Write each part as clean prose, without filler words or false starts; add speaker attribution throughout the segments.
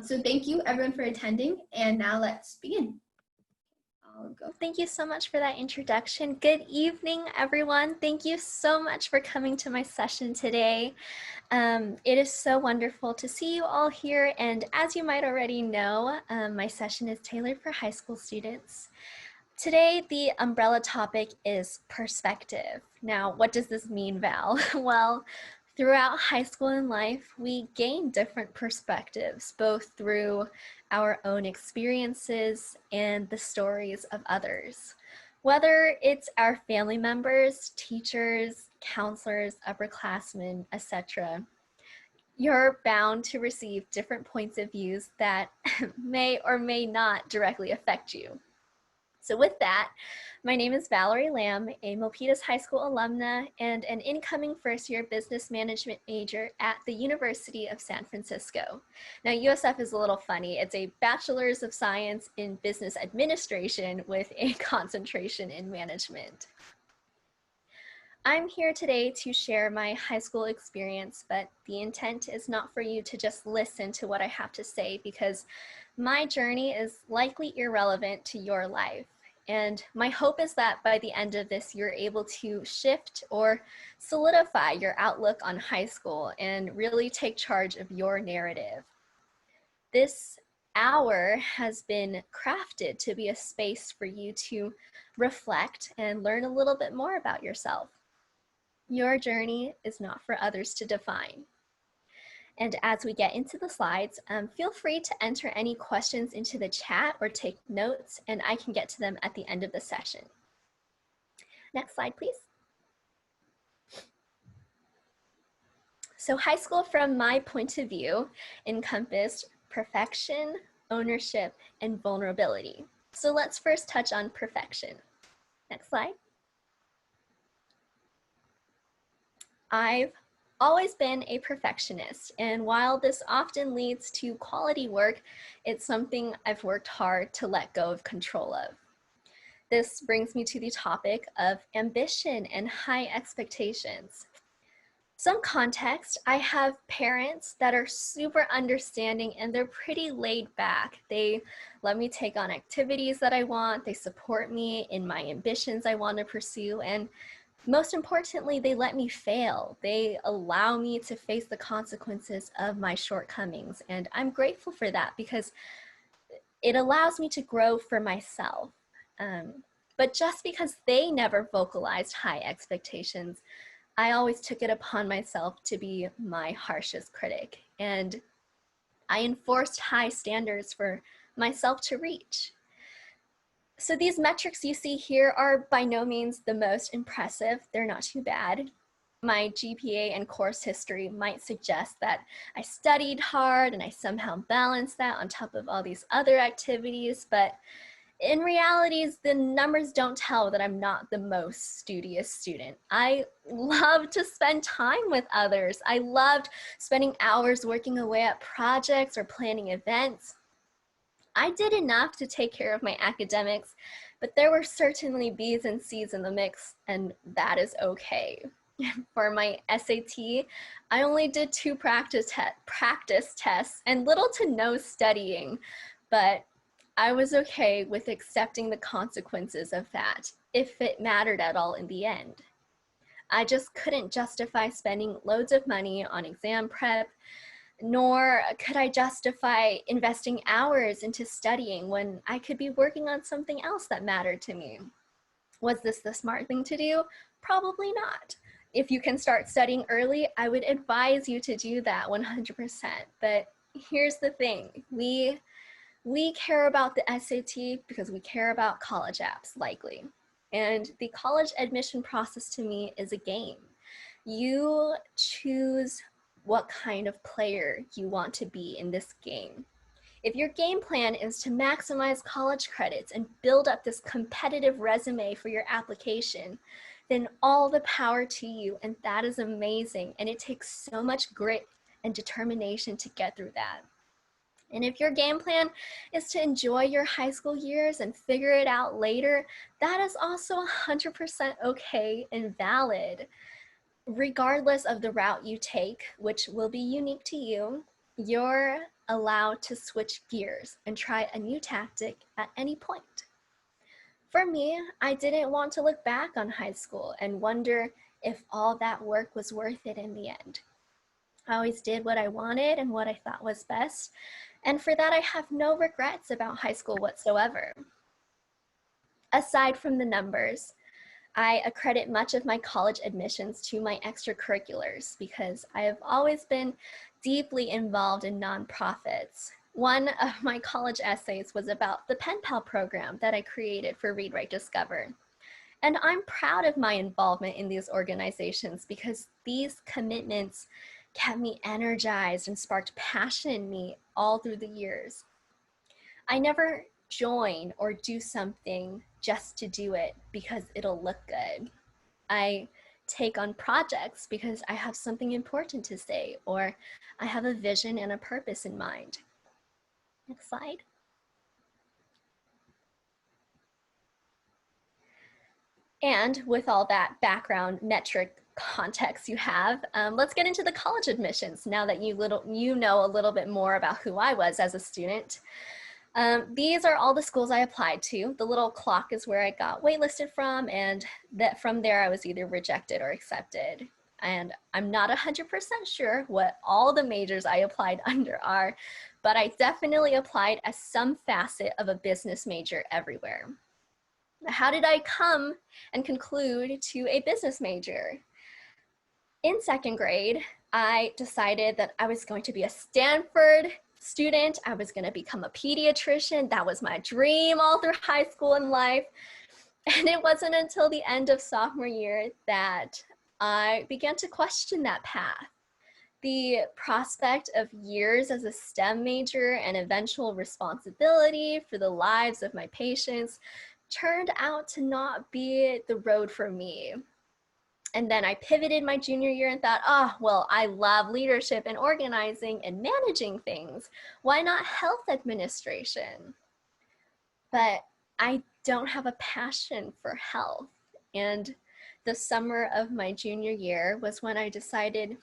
Speaker 1: So thank you everyone for attending, and now let's begin. I'll go.
Speaker 2: Thank you so much for that introduction. Good evening, everyone. Thank you so much for coming to my session today. It is so wonderful to see you all here, and as you might already know, my session is tailored for high school students. Today, the umbrella topic is perspective. Now, what does this mean, Val? Well, throughout high school and life, we gain different perspectives, both through our own experiences and the stories of others. Whether it's our family members, teachers, counselors, upperclassmen, etc., you're bound to receive different points of views that may or may not directly affect you. So with that, my name is Valerie Lamb, a Milpitas High School alumna and an incoming first-year business management major at the University of San Francisco. Now, USF is a little funny. It's a Bachelor's of Science in Business Administration with a concentration in management. I'm here today to share my high school experience, but the intent is not for you to just listen to what I have to say because my journey is likely irrelevant to your life. And my hope is that by the end of this, you're able to shift or solidify your outlook on high school and really take charge of your narrative. This hour has been crafted to be a space for you to reflect and learn a little bit more about yourself. Your journey is not for others to define. And as we get into the slides, feel free to enter any questions into the chat or take notes, and I can get to them at the end of the session. Next slide, please. So high school, from my point of view, encompassed perfection, ownership, and vulnerability. So let's first touch on perfection. Next slide. I've always been a perfectionist, and while this often leads to quality work, it's something I've worked hard to let go of control of. This brings me to the topic of ambition and high expectations. Some context, I have parents that are super understanding and they're pretty laid back. They let me take on activities that I want, they support me in my ambitions I want to pursue, and most importantly, they let me fail. They allow me to face the consequences of my shortcomings. And I'm grateful for that because it allows me to grow for myself. But just because they never vocalized high expectations, I always took it upon myself to be my harshest critic. And I enforced high standards for myself to reach. So these metrics you see here are by no means the most impressive. They're not too bad. My GPA and course history might suggest that I studied hard and I somehow balanced that on top of all these other activities, but in reality, the numbers don't tell that I'm not the most studious student. I love to spend time with others. I loved spending hours working away at projects or planning events. I did enough to take care of my academics, but there were certainly B's and C's in the mix, and that is okay. For my SAT, I only did 2 practice tests and little to no studying, but I was okay with accepting the consequences of that, if it mattered at all in the end. I just couldn't justify spending loads of money on exam prep, nor could I justify investing hours into studying when I could be working on something else that mattered to me. Was this the smart thing to do? Probably not. If you can start studying early, I would advise you to do that 100%. But here's the thing, we care about the SAT because we care about college apps, likely. And the college admission process to me is a game. You choose what kind of player you want to be in this game. If your game plan is to maximize college credits and build up this competitive resume for your application, then all the power to you, and that is amazing. And it takes so much grit and determination to get through that. And if your game plan is to enjoy your high school years and figure it out later, that is also 100% okay and valid. Regardless of the route you take, which will be unique to you, You're allowed to switch gears and try a new tactic at any point. For me, I didn't want to look back on high school and wonder if all that work was worth it in the end. I always did what I wanted and what I thought was best, and for that I have no regrets about high school whatsoever. Aside from the numbers, I accredit much of my college admissions to my extracurriculars because I have always been deeply involved in nonprofits. One of my college essays was about the Pen Pal program that I created for Read, Write, Discover. And I'm proud of my involvement in these organizations because these commitments kept me energized and sparked passion in me all through the years. I never join or do something just to do it because it'll look good. I take on projects because I have something important to say or I have a vision and a purpose in mind. Next slide. And with all that background metric context you have, let's get into the college admissions now that you know a little bit more about who I was as a student. These are all the schools I applied to. The little clock is where I got waitlisted from, and that from there I was either rejected or accepted. And I'm not 100% sure what all the majors I applied under are, but I definitely applied as some facet of a business major everywhere. How did I come and conclude to a business major? In second grade, I decided that I was going to be a Stanford student. I was going to become a pediatrician. That was my dream all through high school and life. And it wasn't until the end of sophomore year that I began to question that path. The prospect of years as a STEM major and eventual responsibility for the lives of my patients turned out to not be the road for me. And then I pivoted my junior year and thought, oh, well, I love leadership and organizing and managing things. Why not health administration? But I don't have a passion for health. And the summer of my junior year was when I decided,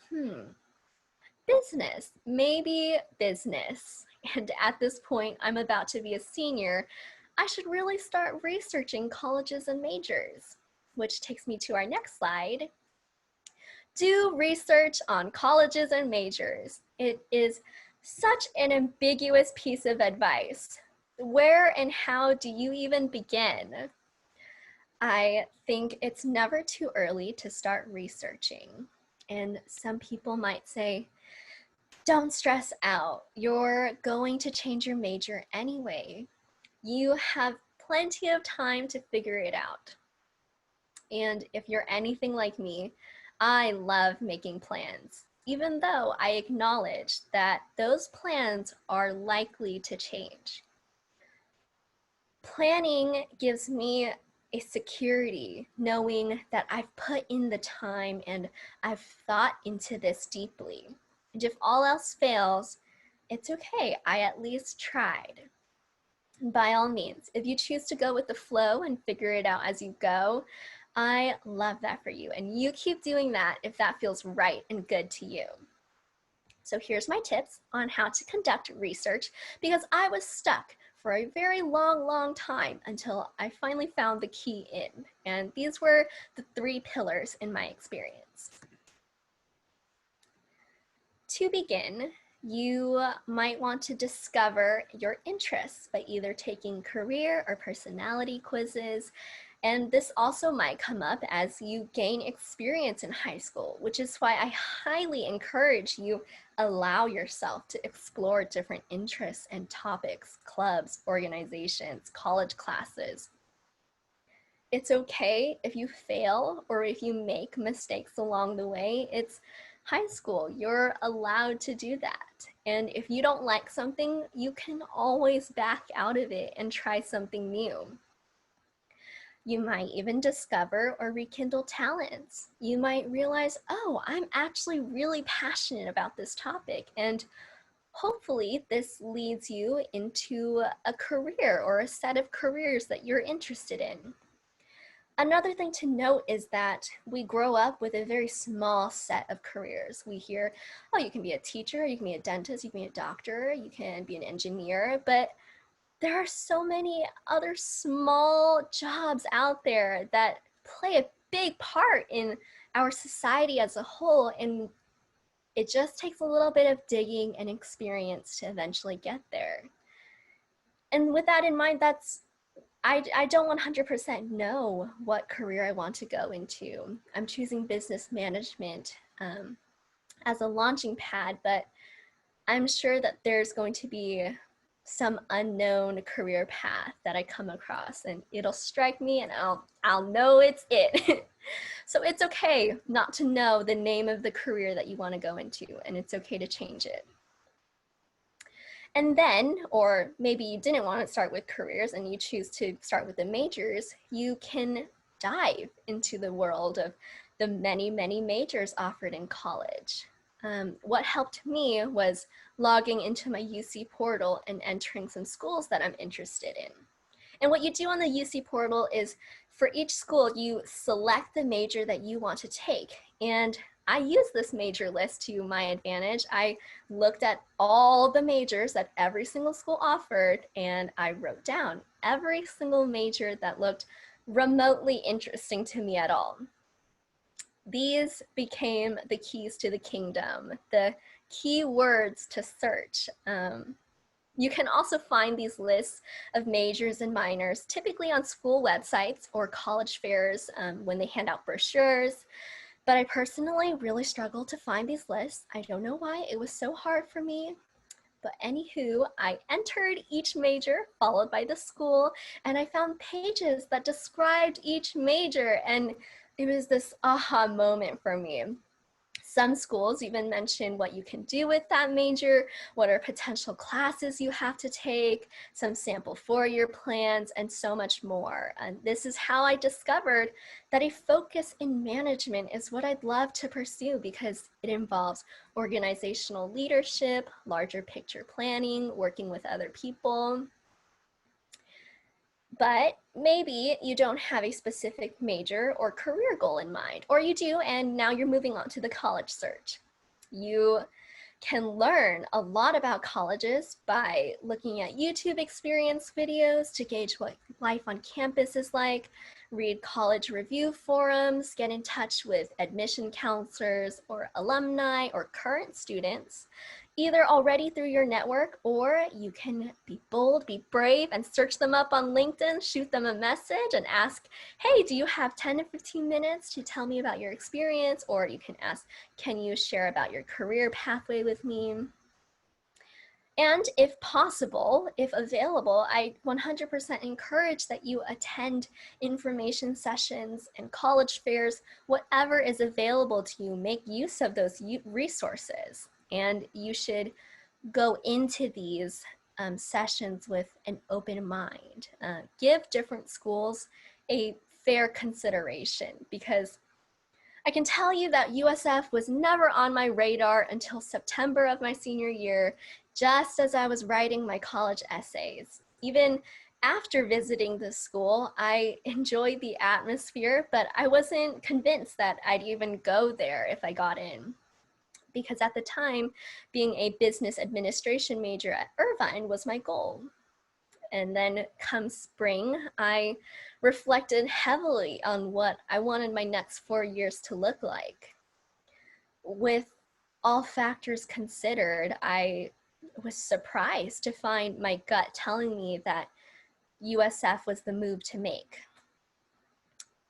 Speaker 2: business, maybe business. And at this point, I'm about to be a senior. I should really start researching colleges and majors, which takes me to our next slide. Do research on colleges and majors. It is such an ambiguous piece of advice. Where and how do you even begin? I think it's never too early to start researching. And some people might say, don't stress out. You're going to change your major anyway. You have plenty of time to figure it out. And if you're anything like me, I love making plans, even though I acknowledge that those plans are likely to change. Planning gives me a security knowing that I've put in the time and I've thought into this deeply. And if all else fails, it's okay. I at least tried. And by all means, if you choose to go with the flow and figure it out as you go, I love that for you. And you keep doing that if that feels right and good to you. So here's my tips on how to conduct research because I was stuck for a very long time until I finally found the key in. And these were the 3 pillars in my experience. To begin, you might want to discover your interests by either taking career or personality quizzes. And this also might come up as you gain experience in high school, which is why I highly encourage you allow yourself to explore different interests and topics, clubs, organizations, college classes. It's okay if you fail or if you make mistakes along the way. It's high school. You're allowed to do that. And if you don't like something, you can always back out of it and try something new. You might even discover or rekindle talents. You might realize, oh, I'm actually really passionate about this topic. And hopefully this leads you into a career or a set of careers that you're interested in. Another thing to note is that we grow up with a very small set of careers. We hear, oh, you can be a teacher, you can be a dentist, you can be a doctor, you can be an engineer, but there are so many other small jobs out there that play a big part in our society as a whole, and it just takes a little bit of digging and experience to eventually get there. And with that in mind, I don't 100% know what career I want to go into. I'm choosing business management as a launching pad, but I'm sure that there's going to be some unknown career path that I come across, and it'll strike me and I'll know it's it. So it's okay not to know the name of the career that you want to go into, and it's okay to change it. And then, or maybe you didn't want to start with careers and you choose to start with the majors, you can dive into the world of the many, many majors offered in college. What helped me was logging into my UC portal and entering some schools that I'm interested in. And what you do on the UC portal is for each school, you select the major that you want to take. And I use this major list to my advantage. I looked at all the majors that every single school offered, and I wrote down every single major that looked remotely interesting to me at all. These became the keys to the kingdom, the key words to search. You can also find these lists of majors and minors typically on school websites or college fairs when they hand out brochures. But I personally really struggled to find these lists. I don't know why, it was so hard for me. But anywho, I entered each major followed by the school, and I found pages that described each major, and it was this aha moment for me. Some schools even mention what you can do with that major, what are potential classes you have to take, some sample four-year plans, and so much more. And this is how I discovered that a focus in management is what I'd love to pursue because it involves organizational leadership, larger picture planning, working with other people. But maybe you don't have a specific major or career goal in mind, or you do, and now you're moving on to the college search. You can learn a lot about colleges by looking at YouTube experience videos to gauge what life on campus is like, read college review forums, get in touch with admission counselors or alumni or current students, either already through your network, or you can be bold, be brave, and search them up on LinkedIn, shoot them a message and ask, hey, do you have 10 to 15 minutes to tell me about your experience? Or you can ask, can you share about your career pathway with me? And if possible, if available, I 100% encourage that you attend information sessions and college fairs, whatever is available to you, make use of those resources. And you should go into these sessions with an open mind. Give different schools a fair consideration, because I can tell you that USF was never on my radar until September of my senior year, just as I was writing my college essays. Even after visiting the school, I enjoyed the atmosphere, but I wasn't convinced that I'd even go there if I got in. Because at the time, being a business administration major at Irvine was my goal. And then come spring, I reflected heavily on what I wanted my next 4 years to look like. With all factors considered, I was surprised to find my gut telling me that USF was the move to make.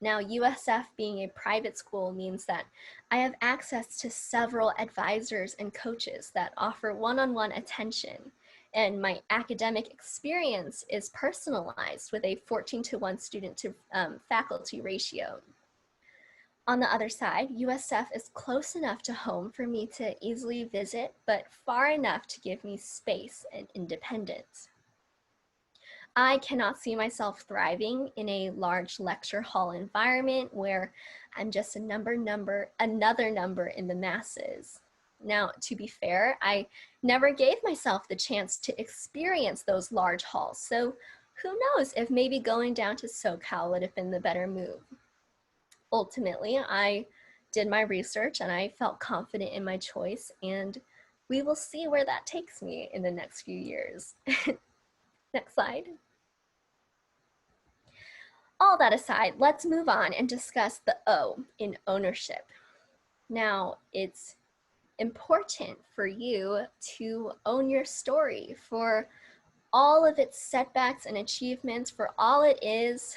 Speaker 2: Now, USF being a private school means that I have access to several advisors and coaches that offer one-on-one attention, and my academic experience is personalized with a 14-to-1 student to faculty ratio. On the other side, USF is close enough to home for me to easily visit, but far enough to give me space and independence. I cannot see myself thriving in a large lecture hall environment where I'm just another number in the masses. Now, to be fair, I never gave myself the chance to experience those large halls. So who knows if maybe going down to SoCal would have been the better move. Ultimately, I did my research and I felt confident in my choice, and we will see where that takes me in the next few years. Next slide. All that aside, let's move on and discuss the O in ownership. Now, it's important for you to own your story for all of its setbacks and achievements, for all it is.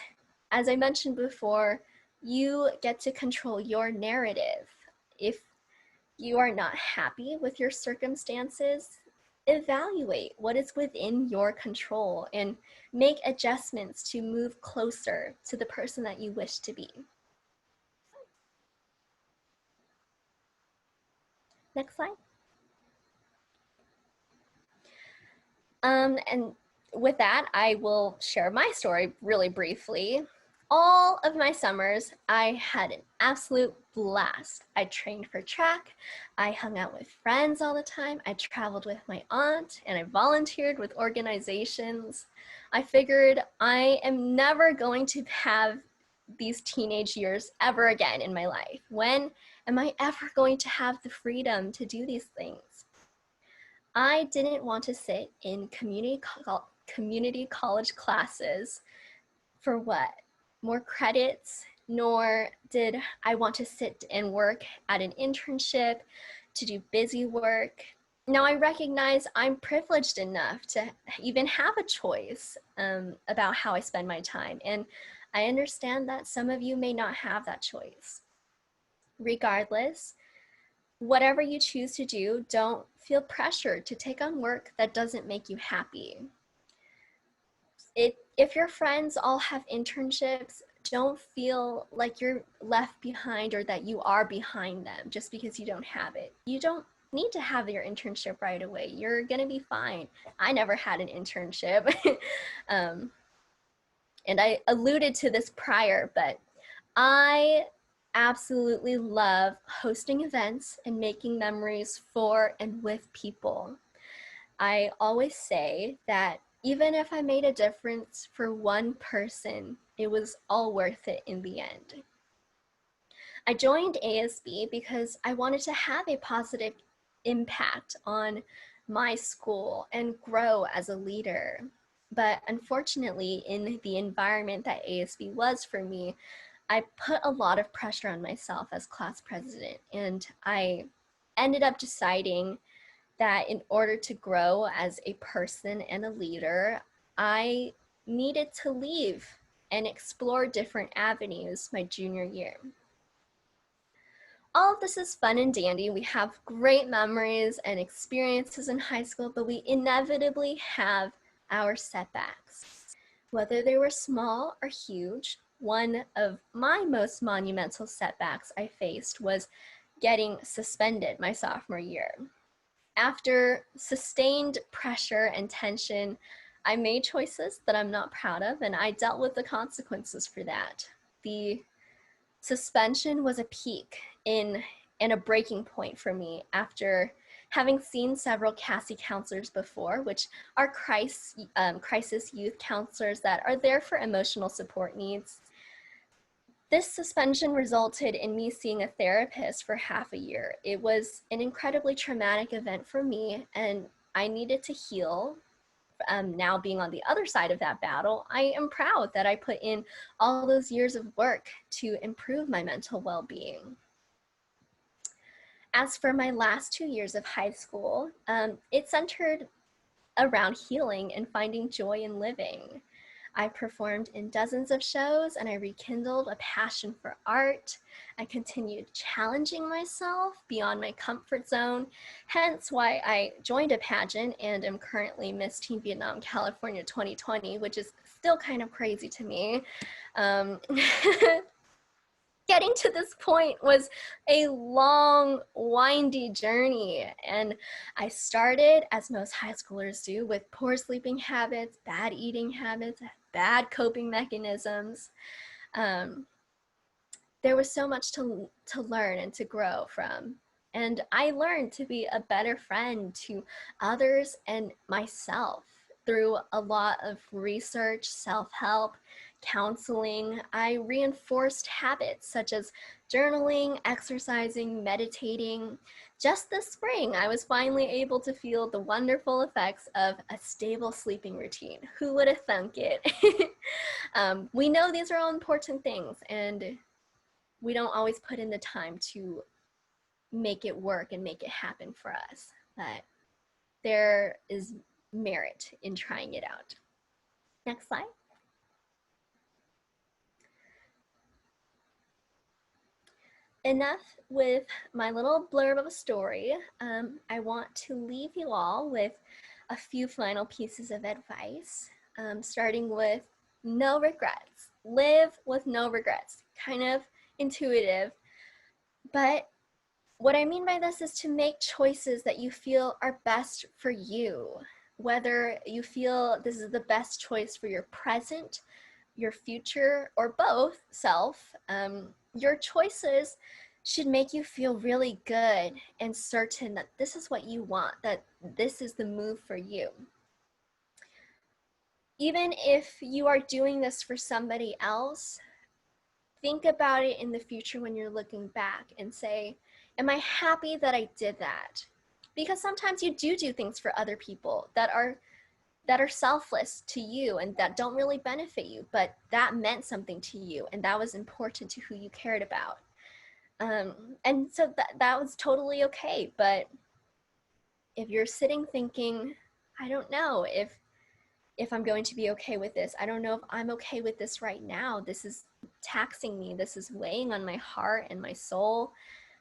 Speaker 2: As I mentioned before, you get to control your narrative. If you are not happy with your circumstances, evaluate what is within your control and make adjustments to move closer to the person that you wish to be. Next slide. And with that, I will share my story really briefly. All of my summers, I had an absolute blast. I trained for track, I hung out with friends all the time, I traveled with my aunt, and I volunteered with organizations. I figured I am never going to have these teenage years ever again in my life. When am I ever going to have the freedom to do these things? I didn't want to sit in community college classes for what? More credits, nor did I want to sit and work at an internship to do busy work. Now I recognize I'm privileged enough to even have a choice about how I spend my time. And I understand that some of you may not have that choice. Regardless, whatever you choose to do, don't feel pressured to take on work that doesn't make you happy. If your friends all have internships, don't feel like you're left behind or that you are behind them just because you don't have it. You don't need to have your internship right away. You're gonna be fine. I never had an internship. And I alluded to this prior, but I absolutely love hosting events and making memories for and with people. I always say that even if I made a difference for one person, it was all worth it in the end. I joined ASB because I wanted to have a positive impact on my school and grow as a leader. But unfortunately, in the environment that ASB was for me, I put a lot of pressure on myself as class president, and I ended up deciding that in order to grow as a person and a leader, I needed to leave and explore different avenues my junior year. All of this is fun and dandy. We have great memories and experiences in high school, but we inevitably have our setbacks. Whether they were small or huge, one of my most monumental setbacks I faced was getting suspended my sophomore year. After sustained pressure and tension, I made choices that I'm not proud of, and I dealt with the consequences for that. The suspension was a peak and a breaking point for me after having seen several CASI counselors before, which are crisis youth counselors that are there for emotional support needs. This suspension resulted in me seeing a therapist for half a year. It was an incredibly traumatic event for me, and I needed to heal. Now being on the other side of that battle, I am proud that I put in all those years of work to improve my mental well-being. As for my last 2 years of high school, it centered around healing and finding joy in living. I performed in dozens of shows and I rekindled a passion for art. I continued challenging myself beyond my comfort zone, hence why I joined a pageant and am currently Miss Teen Vietnam California 2020, which is still kind of crazy to me. Getting to this point was a long, windy journey, and I started, as most high schoolers do, with poor sleeping habits, bad eating habits, bad coping mechanisms. There was so much to learn and to grow from, and I learned to be a better friend to others and myself. through a lot of research, self-help, counseling, I reinforced habits such as journaling, exercising, meditating. Just this spring, I was finally able to feel the wonderful effects of a stable sleeping routine. Who would have thunk it? We know these are all important things, and we don't always put in the time to make it work and make it happen for us. But there is merit in trying it out. Next slide. Enough with my little blurb of a story. I want to leave you all with a few final pieces of advice, starting with no regrets. Live with no regrets. Kind of intuitive, but what I mean by this is to make choices that you feel are best for you. Whether you feel this is the best choice for your present, your future, or both self, your choices should make you feel really good and certain that this is what you want, that this is the move for you. Even if you are doing this for somebody else, think about it in the future when you're looking back and say, am I happy that I did that? Because sometimes you do things for other people that are selfless to you and that don't really benefit you, but that meant something to you and that was important to who you cared about. And so that was totally okay. But if you're sitting thinking, I don't know if I'm going to be okay with this. I don't know if I'm okay with this right now. This is taxing me. This is weighing on my heart and my soul.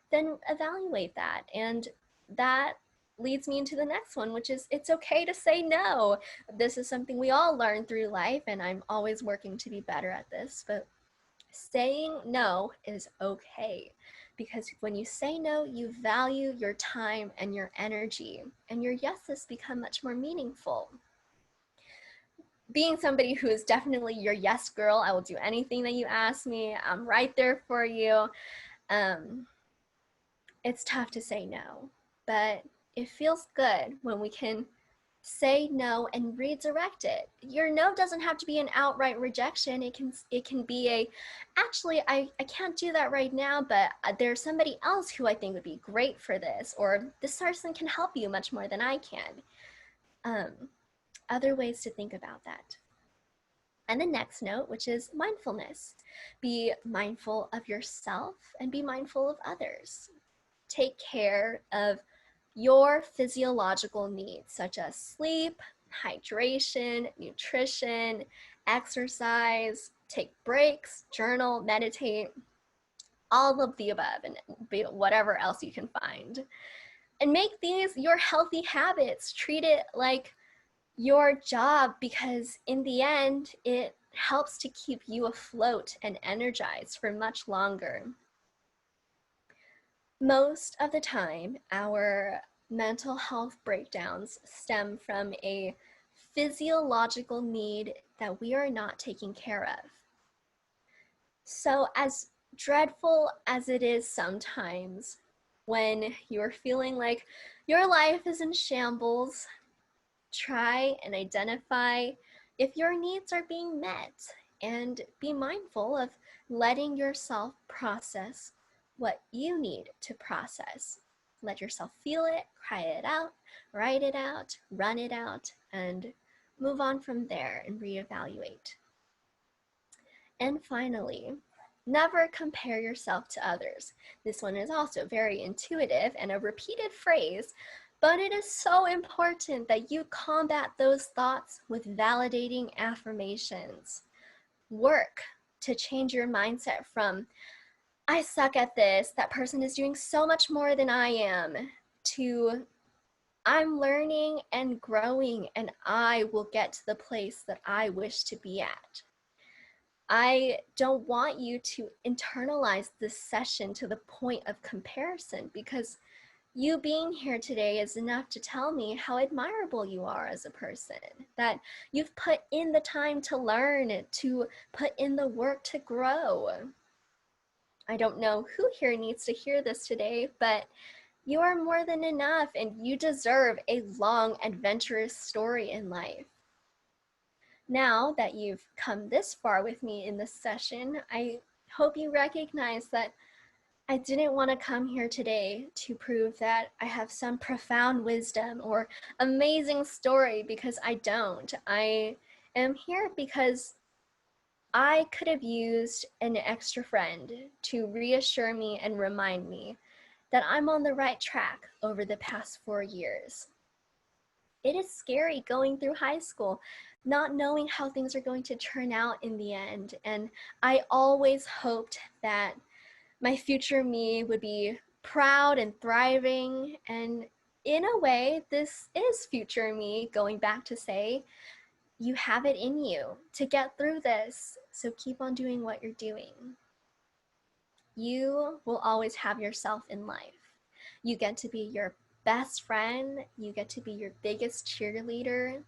Speaker 2: Then evaluate that. And that leads me into the next one, which is it's okay to say no. This is something we all learn through life, and I'm always working to be better at this. But saying no is okay, because when you say no, you value your time and your energy, and your yeses become much more meaningful. Being somebody who is definitely your yes girl, I will do anything that you ask me. I'm right there for you. It's tough to say no, but it feels good when we can say no and redirect it. Your no doesn't have to be an outright rejection. It can be a, actually, I can't do that right now, but there's somebody else who I think would be great for this, or this person can help you much more than I can. Other ways to think about that. And the next note, which is mindfulness. Be mindful of yourself and be mindful of others. Take care of your physiological needs, such as sleep, hydration, nutrition, exercise, take breaks, journal, meditate, all of the above, and whatever else you can find. And make these your healthy habits. Treat it like your job, because in the end, it helps to keep you afloat and energized for much longer. Most of the time, our mental health breakdowns stem from a physiological need that we are not taking care of. So as dreadful as it is sometimes, when you're feeling like your life is in shambles, try and identify if your needs are being met and be mindful of letting yourself process what you need to process. Let yourself feel it, cry it out, write it out, run it out, and move on from there and reevaluate. And finally, never compare yourself to others. This one is also very intuitive and a repeated phrase, but it is so important that you combat those thoughts with validating affirmations. Work to change your mindset from, I suck at this, that person is doing so much more than I am, to I'm learning and growing and I will get to the place that I wish to be at. I don't want you to internalize this session to the point of comparison, because you being here today is enough to tell me how admirable you are as a person, that you've put in the time to learn, to put in the work to grow. I don't know who here needs to hear this today, but you are more than enough and you deserve a long, adventurous story in life. Now that you've come this far with me in this session, I hope you recognize that I didn't want to come here today to prove that I have some profound wisdom or amazing story, because I don't. I am here because I could have used an extra friend to reassure me and remind me that I'm on the right track over the past 4 years. It is scary going through high school, not knowing how things are going to turn out in the end. And I always hoped that my future me would be proud and thriving. And in a way, this is future me going back to say, you have it in you to get through this. So keep on doing what you're doing. You will always have yourself in life. You get to be your best friend, you get to be your biggest cheerleader,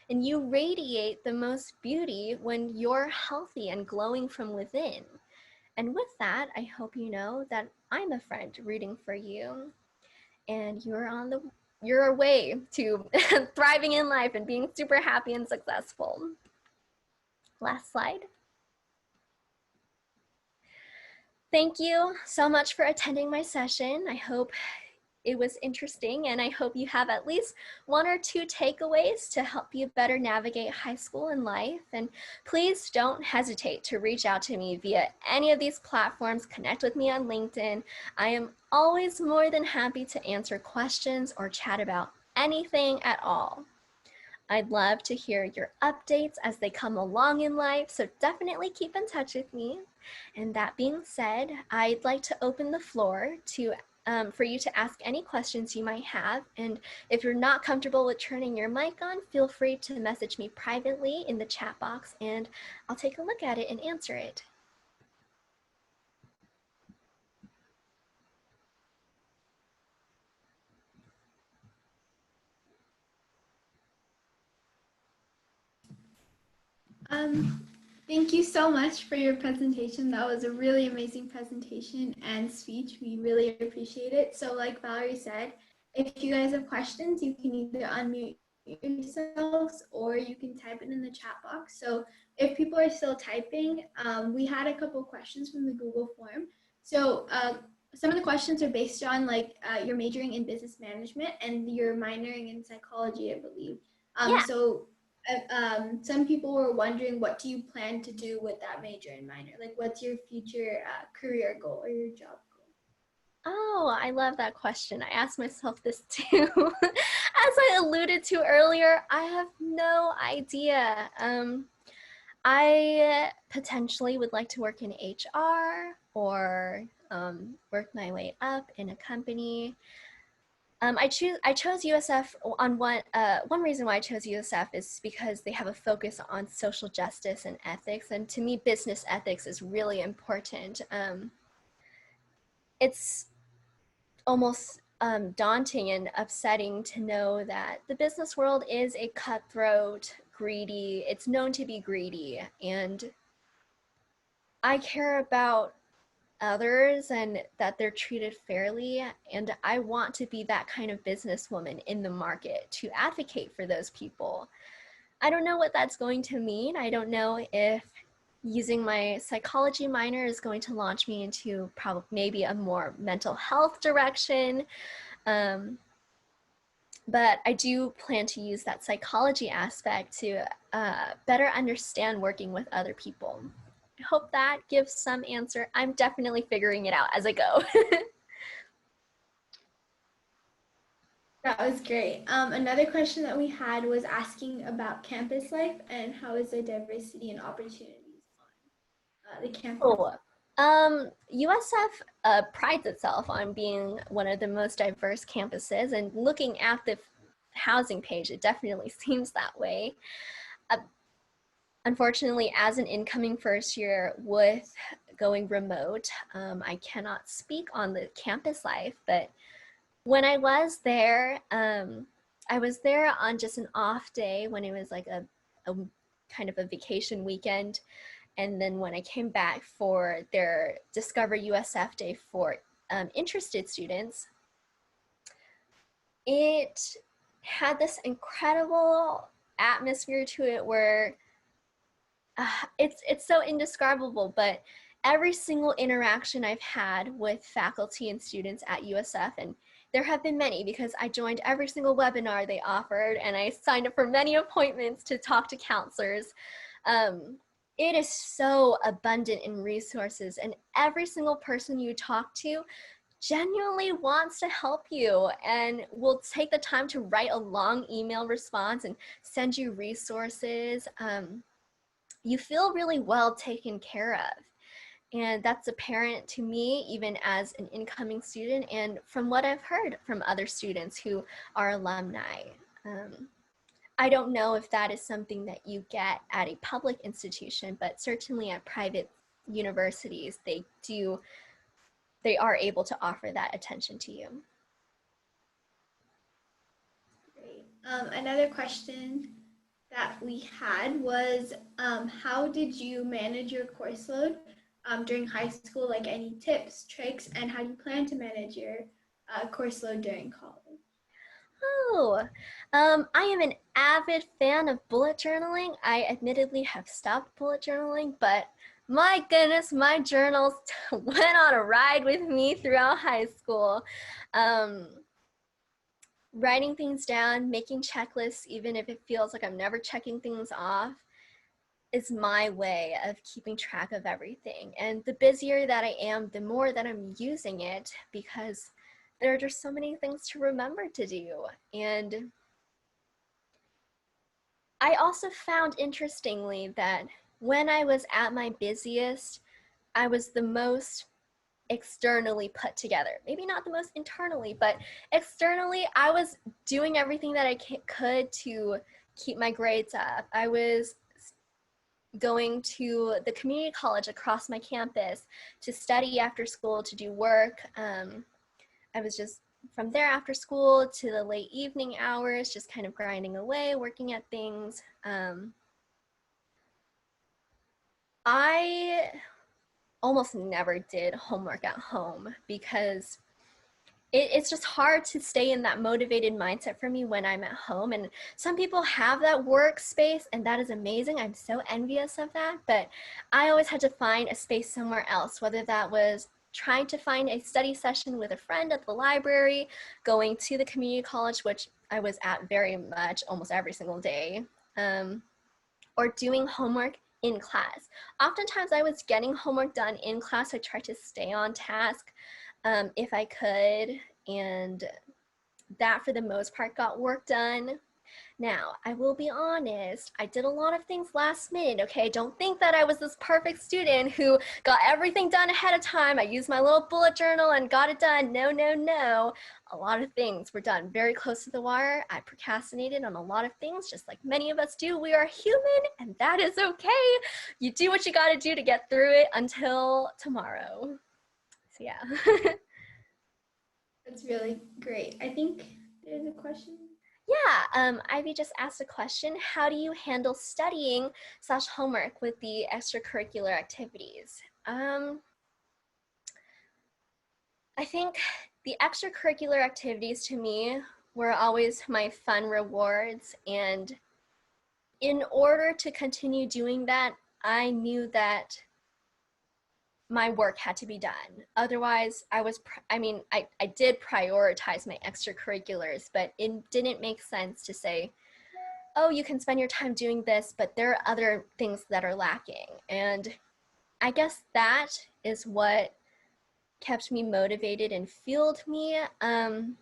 Speaker 2: and you radiate the most beauty when you're healthy and glowing from within. And with that, I hope you know that I'm a friend rooting for you, and you're on your way to thriving in life and being super happy and successful. Last slide. Thank you so much for attending my session. I hope it was interesting, and I hope you have at least 1 or 2 takeaways to help you better navigate high school and life. And please don't hesitate to reach out to me via any of these platforms. Connect with me on LinkedIn. I am always more than happy to answer questions or chat about anything at all. I'd love to hear your updates as they come along in life, so definitely keep in touch with me. And that being said, I'd like to open the floor for you to ask any questions you might have. And if you're not comfortable with turning your mic on, feel free to message me privately in the chat box, and I'll take a look at it and answer it.
Speaker 1: Thank you so much for your presentation. That was a really amazing presentation and speech. We really appreciate it. So like Valerie said, if you guys have questions, you can either unmute yourselves or you can type it in the chat box. So if people are still typing, we had a couple questions from the Google form. So some of the questions are based on like you're majoring in business management and you're minoring in psychology, I believe.
Speaker 2: Yeah.
Speaker 1: So some people were wondering, what do you plan to do with that major and minor? Like, what's your future career goal or your job goal?
Speaker 2: Oh, I love that question. I asked myself this too. As I alluded to earlier, I have no idea. I potentially would like to work in HR or work my way up in a company. I chose USF on one reason why I chose USF is because they have a focus on social justice and ethics, and to me, business ethics is really important. It's almost daunting and upsetting to know that the business world is a cutthroat, greedy. It's known to be greedy, and I care about others and that they're treated fairly. And I want to be that kind of businesswoman in the market to advocate for those people. I don't know what that's going to mean. I don't know if using my psychology minor is going to launch me into probably maybe a more mental health direction. But I do plan to use that psychology aspect to better understand working with other people. I hope that gives some answer. I'm definitely figuring it out as I go.
Speaker 1: That was great. Another question that we had was asking about campus life and how is the diversity and opportunities on the campus?
Speaker 2: Oh, USF prides itself on being one of the most diverse campuses, and looking at the housing page, it definitely seems that way. Unfortunately, as an incoming first year with going remote, I cannot speak on the campus life, but when I was there on just an off day when it was like a kind of a vacation weekend. And then when I came back for their Discover USF Day for interested students, it had this incredible atmosphere to it where It's so indescribable, but every single interaction I've had with faculty and students at USF, and there have been many because I joined every single webinar they offered and I signed up for many appointments to talk to counselors. It is so abundant in resources, and every single person you talk to genuinely wants to help you and will take the time to write a long email response and send you resources. You feel really well taken care of. And that's apparent to me even as an incoming student and from what I've heard from other students who are alumni. I don't know if that is something that you get at a public institution, but certainly at private universities, they are able to offer that attention to you.
Speaker 1: Great. Another question that we had was, how did you manage your course load during high school? Like any tips, tricks, and how do you plan to manage your course load during college?
Speaker 2: Oh, I am an avid fan of bullet journaling. I admittedly have stopped bullet journaling, but my goodness, my journals went on a ride with me throughout high school. Um, Writing things down, making checklists, even if it feels like I'm never checking things off, is my way of keeping track of everything. And the busier that I am, the more that I'm using it because there are just so many things to remember to do. And I also found interestingly that when I was at my busiest, I was the most externally put together. Maybe not the most internally, but externally, I was doing everything that I could to keep my grades up. I was going to the community college across my campus to study after school, to do work. I was just from there after school to the late evening hours, just kind of grinding away, working at things. I almost never did homework at home because it's just hard to stay in that motivated mindset for me when I'm at home. And some people have that workspace, and that is amazing. I'm so envious of that. But I always had to find a space somewhere else, whether that was trying to find a study session with a friend at the library, going to the community college, which I was at very much almost every single day, or doing homework in class. Oftentimes I was getting homework done in class. I tried to stay on task if I could, and that for the most part got work done. Now, I will be honest, I did a lot of things last minute, okay? Don't think that I was this perfect student who got everything done ahead of time. I used my little bullet journal and got it done. No, no, no. A lot of things were done very close to the wire. I procrastinated on a lot of things, just like many of us do. We are human, and that is okay. You do what you gotta do to get through it until tomorrow. So yeah.
Speaker 1: That's really great. I think there's a question.
Speaker 2: Yeah, Ivy just asked a question. How do you handle studying / homework with the extracurricular activities? I think the extracurricular activities to me were always my fun rewards. And in order to continue doing that, I knew that my work had to be done. Otherwise, I did prioritize my extracurriculars, but it didn't make sense to say, oh, you can spend your time doing this, but there are other things that are lacking. And I guess that is what kept me motivated and fueled me. At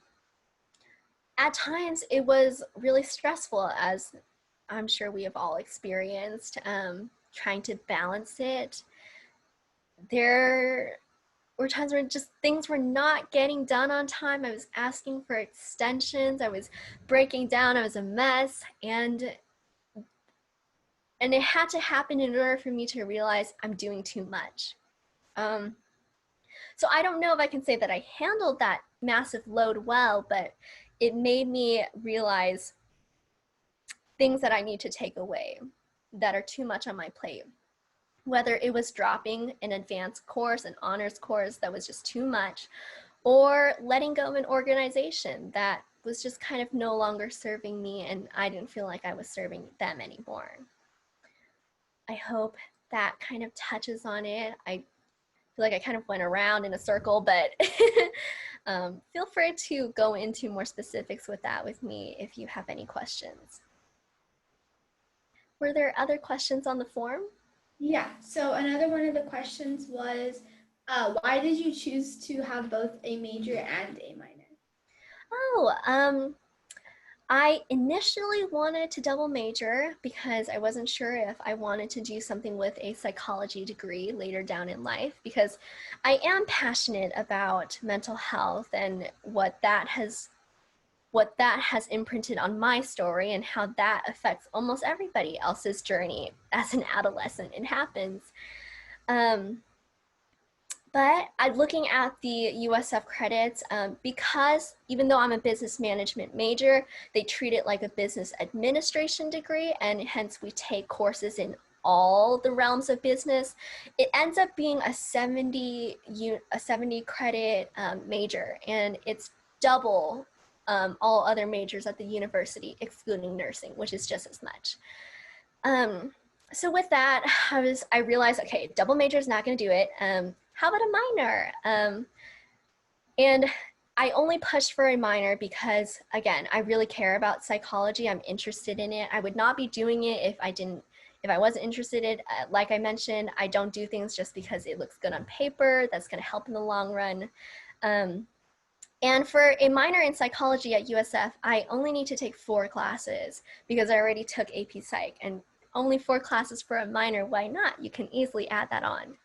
Speaker 2: times, it was really stressful, as I'm sure we have all experienced, trying to balance it. There were times where just things were not getting done on time. I was asking for extensions. I was breaking down. I was a mess. And it had to happen in order for me to realize I'm doing too much. So I don't know if I can say that I handled that massive load well, but it made me realize things that I need to take away that are too much on my plate. Whether it was dropping an advanced course, an honors course that was just too much, or letting go of an organization that was just kind of no longer serving me and I didn't feel like I was serving them anymore. I hope that kind of touches on it. I feel like I kind of went around in a circle, but feel free to go into more specifics with that with me if you have any questions. Were there other questions on the form?
Speaker 1: Yeah, so another one of the questions was, why did you choose to have both a major and a minor?
Speaker 2: Oh, I initially wanted to double major because I wasn't sure if I wanted to do something with a psychology degree later down in life, because I am passionate about mental health and what that has imprinted on my story and how that affects almost everybody else's journey as an adolescent. It happens. Um, but I'm looking at the USF credits, because even though I'm a business management major, they treat it like a business administration degree, and hence we take courses in all the realms of business. It ends up being a 70 credit major, and it's double all other majors at the university, excluding nursing, which is just as much. So with that, I realized, okay, double major is not going to do it. How about a minor? And I only pushed for a minor because, again, I really care about psychology. I'm interested in it. I would not be doing it if I wasn't interested in it. Like I mentioned, I don't do things just because it looks good on paper. That's going to help in the long run. And for a minor in psychology at USF, I only need to take 4 classes because I already took AP Psych, and only 4 classes for a minor. Why not? You can easily add that on.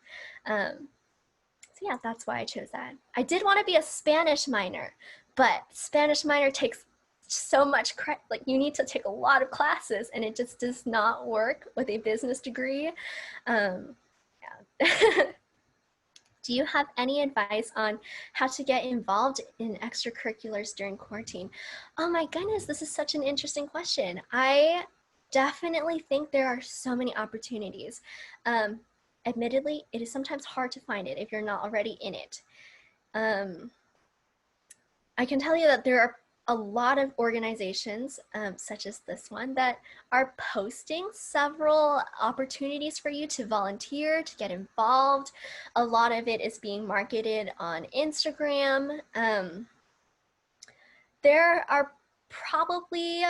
Speaker 2: So yeah, that's why I chose that. I did want to be a Spanish minor, but Spanish minor takes so much credit. Like, you need to take a lot of classes, and it just does not work with a business degree. Yeah. Do you have any advice on how to get involved in extracurriculars during quarantine? Oh my goodness, this is such an interesting question. I definitely think there are so many opportunities. Admittedly, it is sometimes hard to find it if you're not already in it. I can tell you that there are a lot of organizations, such as this one, that are posting several opportunities for you to volunteer, to get involved. A lot of it is being marketed on Instagram. There are probably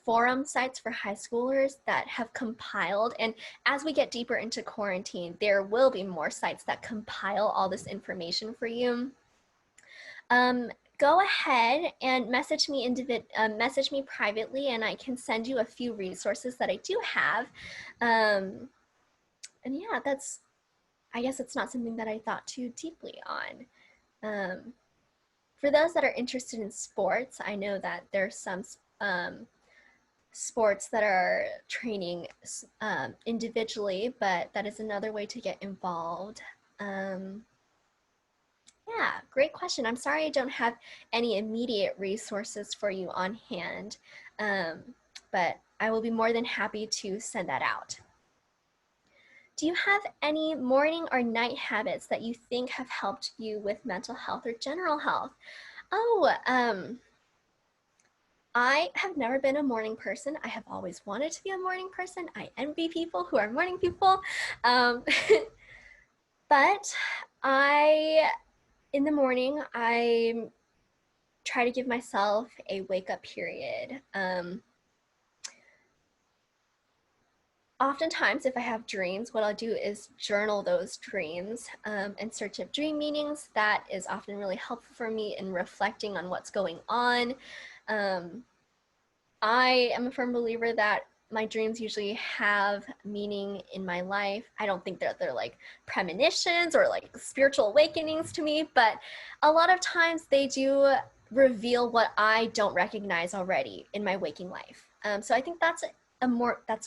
Speaker 2: forum sites for high schoolers that have compiled, and as we get deeper into quarantine, there will be more sites that compile all this information for you. Go ahead and message me privately, and I can send you a few resources that I do have. And yeah, I guess it's not something that I thought too deeply on. For those that are interested in sports, I know that there's some sports that are training individually, but that is another way to get involved. Yeah, great question. I'm sorry I don't have any immediate resources for you on hand, but I will be more than happy to send that out. Do you have any morning or night habits that you think have helped you with mental health or general health? Oh, I have never been a morning person. I have always wanted to be a morning person. I envy people who are morning people. But in the morning, I try to give myself a wake up period. Oftentimes, if I have dreams, what I'll do is journal those dreams in search of dream meanings. That is often really helpful for me in reflecting on what's going on. I am a firm believer that my dreams usually have meaning in my life. I don't think that they're like premonitions or like spiritual awakenings to me, but a lot of times they do reveal what I don't recognize already in my waking life. So I think that's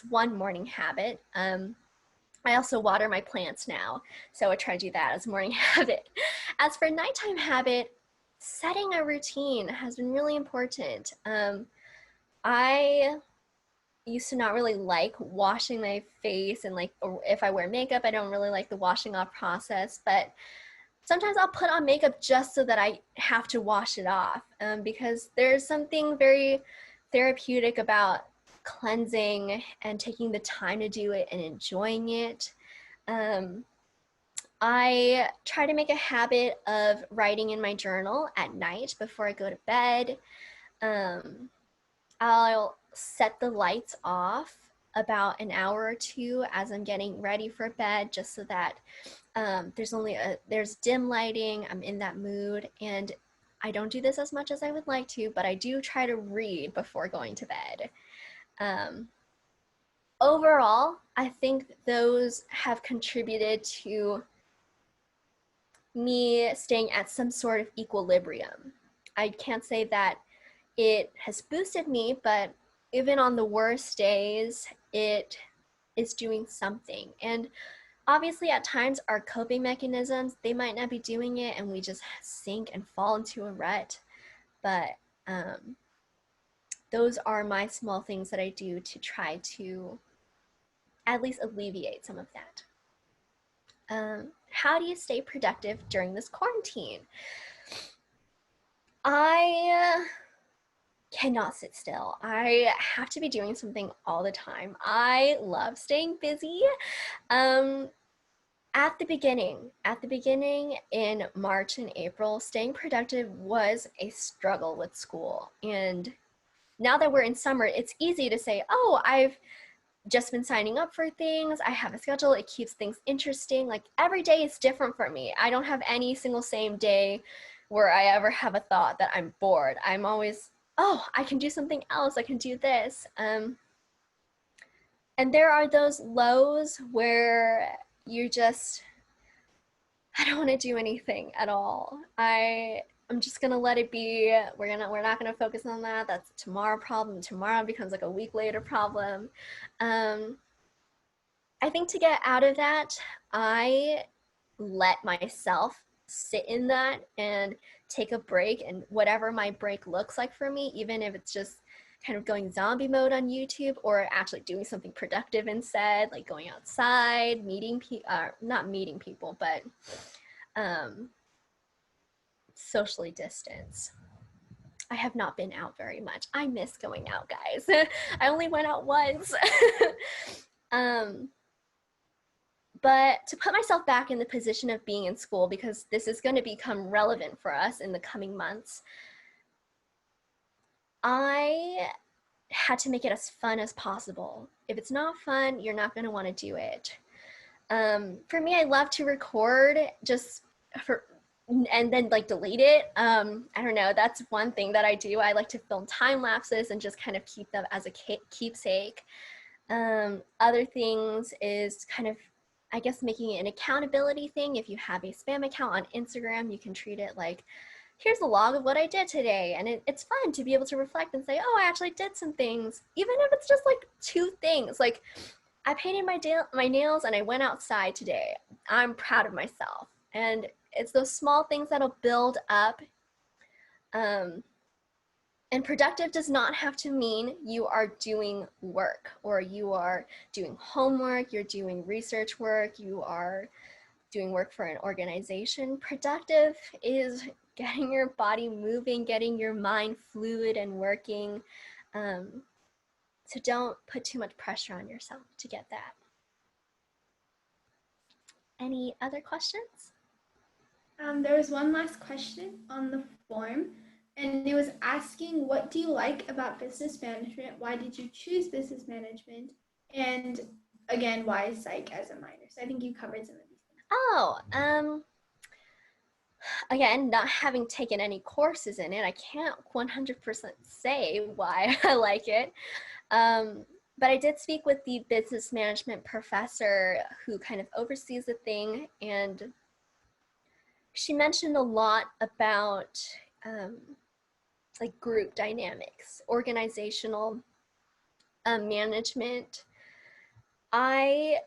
Speaker 2: one morning habit. I also water my plants now, so I try to do that as a morning habit. As for nighttime habit, setting a routine has been really important. I used to not really like washing my face, and like, or if I wear makeup, I don't really like the washing off process, but sometimes I'll put on makeup just so that I have to wash it off, because there's something very therapeutic about cleansing and taking the time to do it and enjoying it. I try to make a habit of writing in my journal at night before I go to bed. I'll set the lights off about an hour or two as I'm getting ready for bed, just so that there's dim lighting. I'm in that mood, and I don't do this as much as I would like to, but I do try to read before going to bed. Overall, I think those have contributed to me staying at some sort of equilibrium. I can't say that it has boosted me, but even on the worst days, it is doing something. And obviously at times our coping mechanisms, they might not be doing it and we just sink and fall into a rut. But those are my small things that I do to try to at least alleviate some of that. How do you stay productive during this quarantine? I cannot sit still. I have to be doing something all the time. I love staying busy. At the beginning in March and April, staying productive was a struggle with school. And now that we're in summer, it's easy to say, oh, I've just been signing up for things. I have a schedule. It keeps things interesting. Like every day is different for me. I don't have any single same day where I ever have a thought that I'm bored. I'm always, oh, I can do something else. I can do this. And there are those lows where you just, I don't want to do anything at all. I'm just gonna let it be. We're not gonna focus on that. That's a tomorrow problem. Tomorrow becomes like a week later problem. I think to get out of that, I let myself sit in that and take a break, and whatever my break looks like for me, even if it's just kind of going zombie mode on YouTube or actually doing something productive instead, like going outside, not meeting people, but socially distance. I have not been out very much. I miss going out, guys. I only went out once. But to put myself back in the position of being in school, because this is going to become relevant for us in the coming months, I had to make it as fun as possible. If it's not fun, you're not going to want to do it. For me, I love to record and then like delete it. I don't know. That's one thing that I do. I like to film time lapses and just kind of keep them as a keepsake. Other things is kind of, I guess, making it an accountability thing. If you have a spam account on Instagram, you can treat it like, here's the log of what I did today. And it's fun to be able to reflect and say, oh, I actually did some things, even if it's just like 2 things. Like, I painted my nails and I went outside today. I'm proud of myself. And it's those small things that'll build up. And productive does not have to mean you are doing work or you are doing homework, you're doing research work, you are doing work for an organization. Productive is getting your body moving, getting your mind fluid and working. So don't put too much pressure on yourself to get that. Any other questions?
Speaker 1: There was one last question on the form, and it was asking, what do you like about business management? Why did you choose business management? And again, why psych as a minor? So I think you covered some of these things.
Speaker 2: Oh, again, not having taken any courses in it, I can't 100% say why I like it. But I did speak with the business management professor who kind of oversees the thing, and she mentioned a lot about like group dynamics, organizational management. I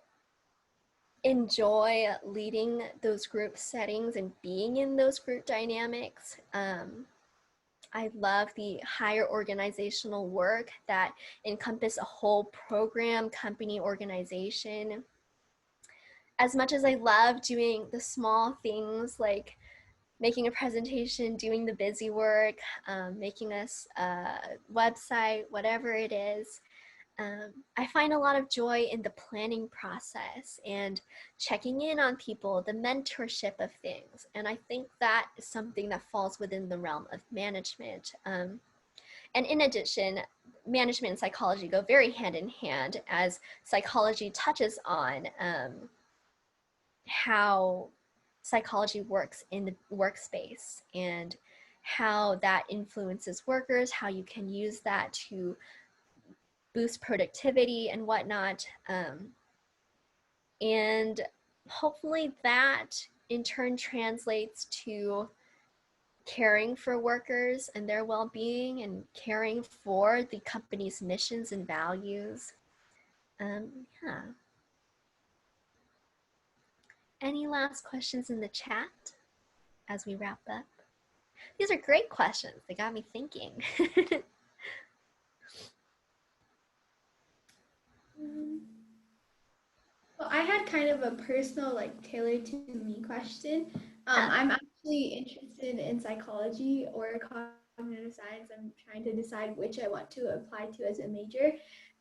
Speaker 2: enjoy leading those group settings and being in those group dynamics. I love the higher organizational work that encompass a whole program, company, organization. As much as I love doing the small things like making a presentation, doing the busy work, making a website, whatever it is, I find a lot of joy in the planning process and checking in on people, the mentorship of things. And I think that is something that falls within the realm of management. And in addition, management and psychology go very hand in hand, as psychology touches on how psychology works in the workspace and how that influences workers, how you can use that to boost productivity and whatnot. And hopefully that in turn translates to caring for workers and their well-being and caring for the company's missions and values. Yeah. Any last questions in the chat as we wrap up? These are great questions. They got me thinking.
Speaker 1: Well, I had kind of a personal, like tailored to me question. I'm actually interested in psychology or cognitive science. I'm trying to decide which I want to apply to as a major.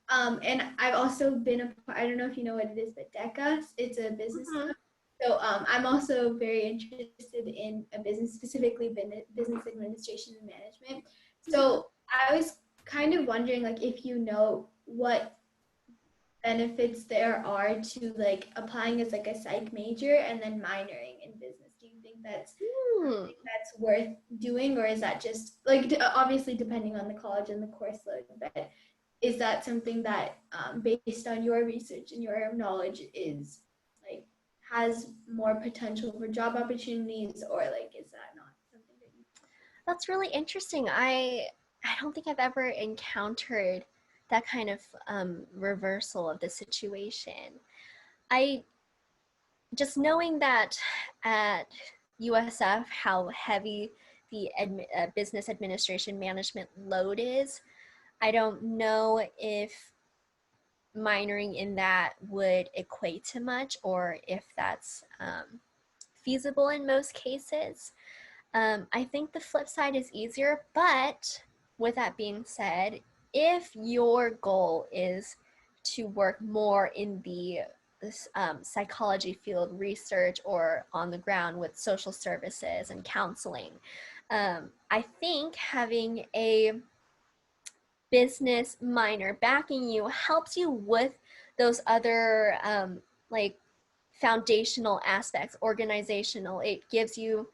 Speaker 1: And I've also been I don't know if you know what it is, but DECA, it's a business club. So I'm also very interested in a business, specifically business administration and management. So I was kind of wondering, like, if you know what benefits there are to like applying as like a psych major and then minoring in business. Do you think that's that's worth doing, or is that just like obviously depending on the college and the course load, but is that something that based on your research and your knowledge is like has more potential for job opportunities, or like is that not something that you
Speaker 2: That's really interesting. I don't think I've ever encountered that kind of reversal of the situation. I just knowing that at USF how heavy the business administration management load is, I don't know if minoring in that would equate to much or if that's feasible in most cases. I think the flip side is easier, but with that being said, if your goal is to work more in the psychology field, research, or on the ground with social services and counseling, I think having a business minor backing you helps you with those other like foundational aspects, organizational. It gives you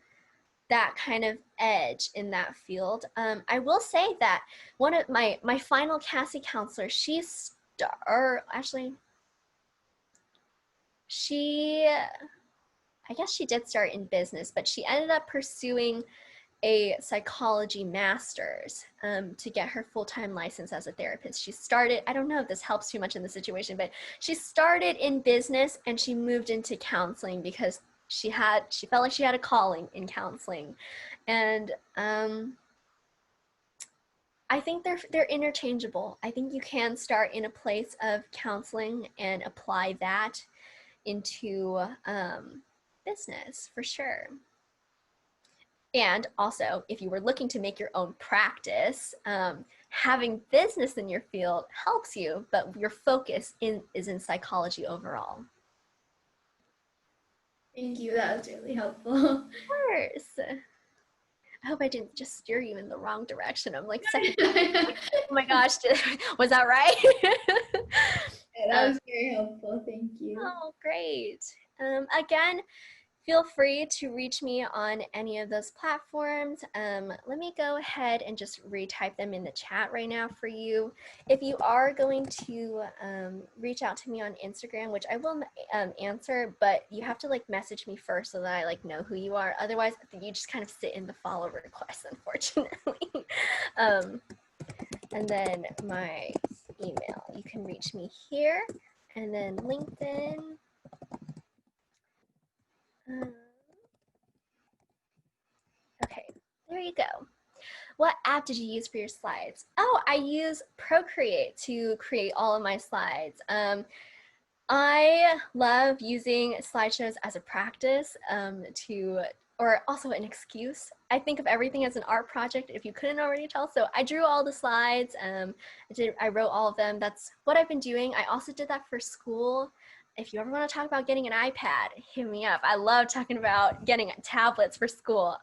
Speaker 2: that kind of edge in that field. I will say that one of my final Cassie counselor, she I guess she did start in business, but she ended up pursuing a psychology master's to get her full-time license as a therapist. She started, I don't know if this helps too much in the situation, but she started in business and she moved into counseling because she felt like she had a calling in counseling. And I think they're interchangeable. I think you can start in a place of counseling and apply that into business for sure. And also, if you were looking to make your own practice, having business in your field helps you, but your focus is in psychology overall.
Speaker 1: Thank you. That was really helpful.
Speaker 2: Of course. I hope I didn't just steer you in the wrong direction. I'm like, oh my gosh, was that right?
Speaker 1: Yeah, that was very helpful. Thank you.
Speaker 2: Oh, great. Again, feel free to reach me on any of those platforms. Let me go ahead and just retype them in the chat right now for you. If you are going to reach out to me on Instagram, which I will answer, but you have to like message me first so that I like know who you are. Otherwise, you just kind of sit in the follow request, unfortunately. And then my email, you can reach me here, and then LinkedIn. Okay, there you go. What app did you use for your slides? Oh, I use Procreate to create all of my slides. I love using slideshows as a practice to or also an excuse. I think of everything as an art project, if you couldn't already tell. So I drew all the slides. I wrote all of them. That's what I've been doing. I also did that for school. If you ever want to talk about getting an iPad, hit me up. I love talking about getting tablets for school.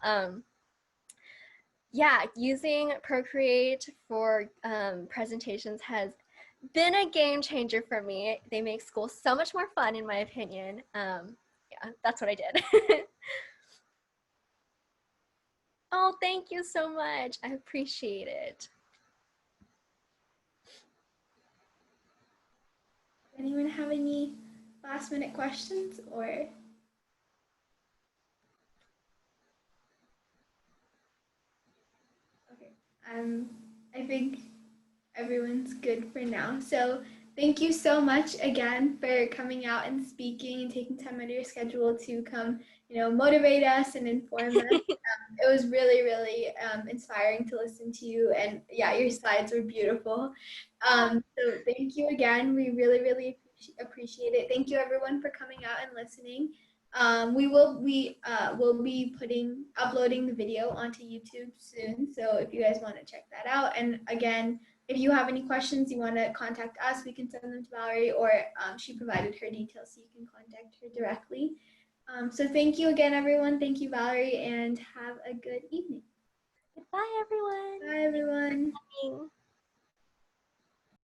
Speaker 2: Yeah, using Procreate for presentations has been a game changer for me. They make school so much more fun, in my opinion. Yeah, that's what I did. Oh, thank you so much. I appreciate it.
Speaker 1: Anyone have any last minute questions or? Okay. I think everyone's good for now. So thank you so much again for coming out and speaking and taking time out of your schedule to come, motivate us and inform us. It was really, really inspiring to listen to you. And yeah, your slides were beautiful. So thank you again. We really, really appreciate it. Thank you everyone for coming out and listening. We will be uploading the video onto YouTube soon. So if you guys want to check that out, and again, if you have any questions, you want to contact us, we can send them to Valerie, or she provided her details, so you can contact her directly. So thank you again, everyone. Thank you, Valerie, and have a good evening.
Speaker 2: Goodbye, everyone.
Speaker 1: Bye, everyone.
Speaker 2: Thanks for coming.